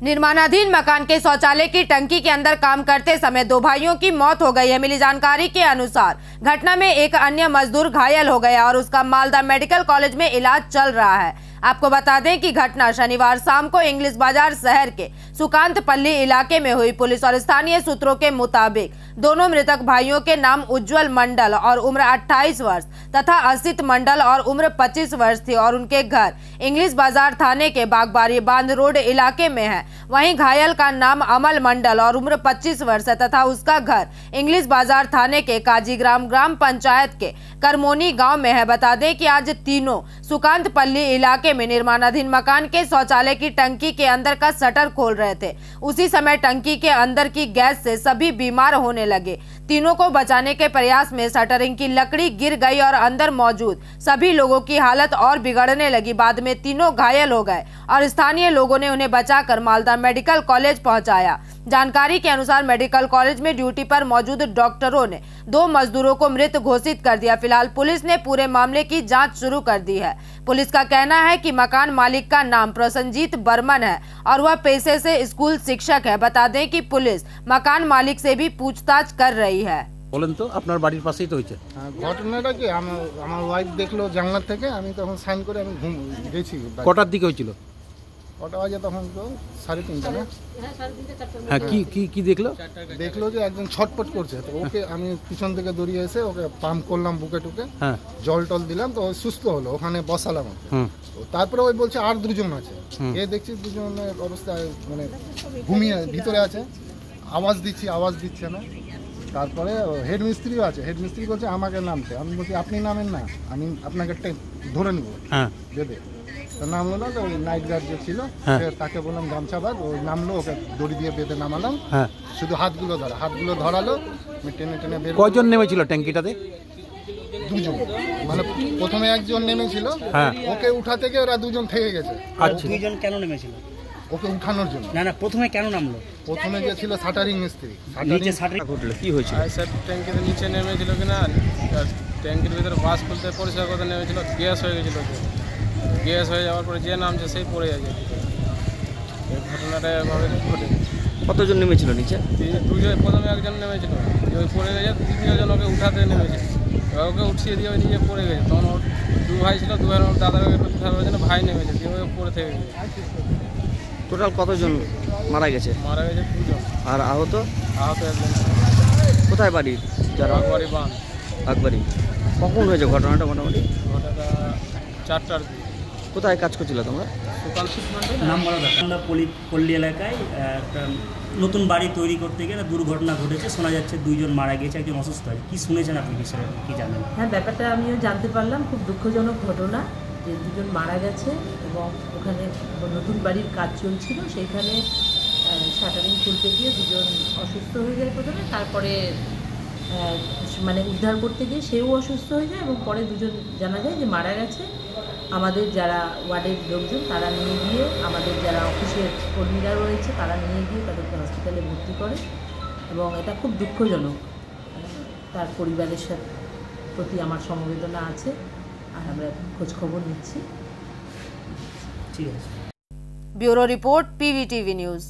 निर्माणाधीन मकान के शौचालय की टंकी के अंदर काम करते समय दो भाइयों की मौत हो गई है। मिली जानकारी के अनुसार घटना में एक अन्य मजदूर घायल हो गया और उसका मालदा मेडिकल कॉलेज में इलाज चल रहा है। आपको बता दें कि घटना शनिवार शाम को इंग्लिश बाजार शहर के सुकांत पल्ली इलाके में हुई। पुलिस और स्थानीय सूत्रों के मुताबिक दोनों मृतक भाइयों के नाम उज्जवल मंडल और उम्र 28 वर्ष तथा असित मंडल और उम्र 25 वर्ष थी और उनके घर इंग्लिश बाजार थाने के बागबारी बांध रोड इलाके में है। वहीं घायल का नाम अमल मंडल और उम्र 25 वर्ष है तथा उसका घर इंग्लिश बाजार थाने के काजीग्राम ग्राम पंचायत के करमोनी गांव में है। बता दें कि आज तीनों सुकांत पल्ली इलाके में निर्माणाधीन मकान के शौचालय की टंकी के अंदर का शटर खोल रहे थे। उसी समय टंकी के अंदर की गैस से सभी बीमार होने लगे। तीनों को बचाने के प्रयास में शटरिंग की लकड़ी गिर गई और अंदर मौजूद सभी लोगों की हालत और बिगड़ने लगी। बाद में तीनों घायल हो गए और स्थानीय लोगों ने उन्हें बचाकर मालदा मेडिकल कॉलेज पहुंचाया। जानकारी के अनुसार मेडिकल कॉलेज में ड्यूटी पर मौजूद डॉक्टरों ने दो मजदूरों को मृत घोषित कर दिया। फिलहाल पुलिस ने पूरे मामले की जांच शुरू कर दी है। पुलिस का कहना है कि मकान मालिक का नाम प्रसन्नजीत बर्मन है और वह पेशे से स्कूल शिक्षक है। बता दें कि पुलिस मकान मालिक से भी पूछताछ कर रही है। বলেন তো আপনার বাড়ির পাশেই তো হয়েছে ঘটনাটা কি আমার ওয়াইফ দেখলো জানলা থেকে, আমি তখন সাইন করে আমি গেছি। কটার দিকে হয়েছিল? কটা বাজে তখন তো 3:30 না? হ্যাঁ, কি কি কি দেখলো যে একজন ছটপট করছে, তো ওকে আমি পিছন থেকে দৌড়িয়ে এসে ওকে পাম্প করলাম বুকে টুকে, হ্যাঁ জল টল দিলাম, তো ও সুস্থ হলো। ওখানে বসালাম ওকে। তারপরে ওই বলছে আর দুজন আছে, এ দেখছি দুজনের অবস্থা মানে ঘুমিয়ে ভিতরে আছে, আওয়াজ দিচ্ছে না। তারপরে হেড মিস্ত্রিও আছে, হেড মিস্ত্রি বলছে আমাকে নামতে, আমি বলছি আপনি নামেন না, আমি আপনাকে ধরে নিব বেঁধে। তো নামলো না, তো ওই নাইট গার্ড যে ছিল তাকে বললাম গামছা বাঁধ, ওই নামলো, ওকে দড়ি দিয়ে বেঁধে নামালাম। শুধু হাতগুলো ধরালো, আমি টেনে টেনে বের। কয়জন নেমেছিল ট্যাঙ্কিটাতে? দুজন, মানে প্রথমে একজন নেমেছিল, ওকে উঠাতে গিয়ে ওরা দুজন থেকে গেছে। আচ্ছা, দুইজন কেন নেমেছিল? ওকে উঠানোর জন্য। না প্রথমে কেন নামলো? প্রথমে যে ছিল শাটারিং মিস্ত্রি, নিচে শাটারিং ঘটলো, কি হয়েছিল? স্যার ট্যাঙ্কির নিচে নেমেছিল কিনা, ট্যাঙ্কির ভিতরে বাস খুলতে পরিষ্কার করতে নেমেছিল, গ্যাস হয়ে গেছিলো। গ্যাস হয়ে যাওয়ার পরে যে নামছে সেই পড়ে গেছে। এই ঘটনাটা এভাবে ঘটে। কতজন নেমেছিল নিচে? দুজন, প্রথমে একজন নেমেছিল, ওই পড়ে গেছে। তৃতীয়জন ওকে উঠাতে নেমেছে, ওকে উঠিয়ে দিয়ে ওই নিজে পড়ে গেছে। তখন ওর দু ভাই ছিল, দু ভাইয়ের দাদাকে উঠানোর জন্য ভাই নেমেছে, দিয়ে ওই পড়ে থেকে গেছে। টোটাল কতজন মারা গেছে? মারা গেছে দুজন। আর আহত? আহত একজন। কোথায় বাড়ি? যারা বাগবাড়ি বাঁধ। বাগবাড়ি। কখন হয়েছে ঘটনাটা? মোটামুটি ঘটনাটা 4টার দিকে। কোথায় কাজ করছিল তোমরা? নাম বলা যাবে। আমরা পল্লী এলাকায় একটা নতুন বাড়ি তৈরি করতে গিয়ে দুর্ঘটনা ঘটেছে। শোনা যাচ্ছে দুইজন মারা গেছে, একজন অসুস্থ আছে। কি শুনেছেন আপনি, বিষয়ে কি জানেন? হ্যাঁ, ব্যাপারটা আমিও জানতে পারলাম। খুব দুঃখজনক ঘটনা যে দুজন মারা গেছে এবং ওখানে নতুন বাড়ির কাজ চলছিল, সেইখানে শাটারিং খুলতে গিয়ে দুজন অসুস্থ হয়ে যায় প্রথমে, তারপরে মানে উদ্ধার করতে গিয়ে সেও অসুস্থ হয়ে যায় এবং পরে দুজন জানা যায় যে মারা গেছে। আমাদের যারা ওয়ার্ডের লোকজন তারা নিয়ে গিয়ে, আমাদের যারা অফিসের কর্মীরা রয়েছে তারা নিয়ে গিয়ে তাদেরকে হসপিটালে ভর্তি করে এবং এটা খুব দুঃখজনক। তার পরিবারের সাথে প্রতি আমার সমবেদনা আছে আর আমরা খোঁজখবর নিচ্ছি। ঠিক আছে। Bureau report, PVTV news.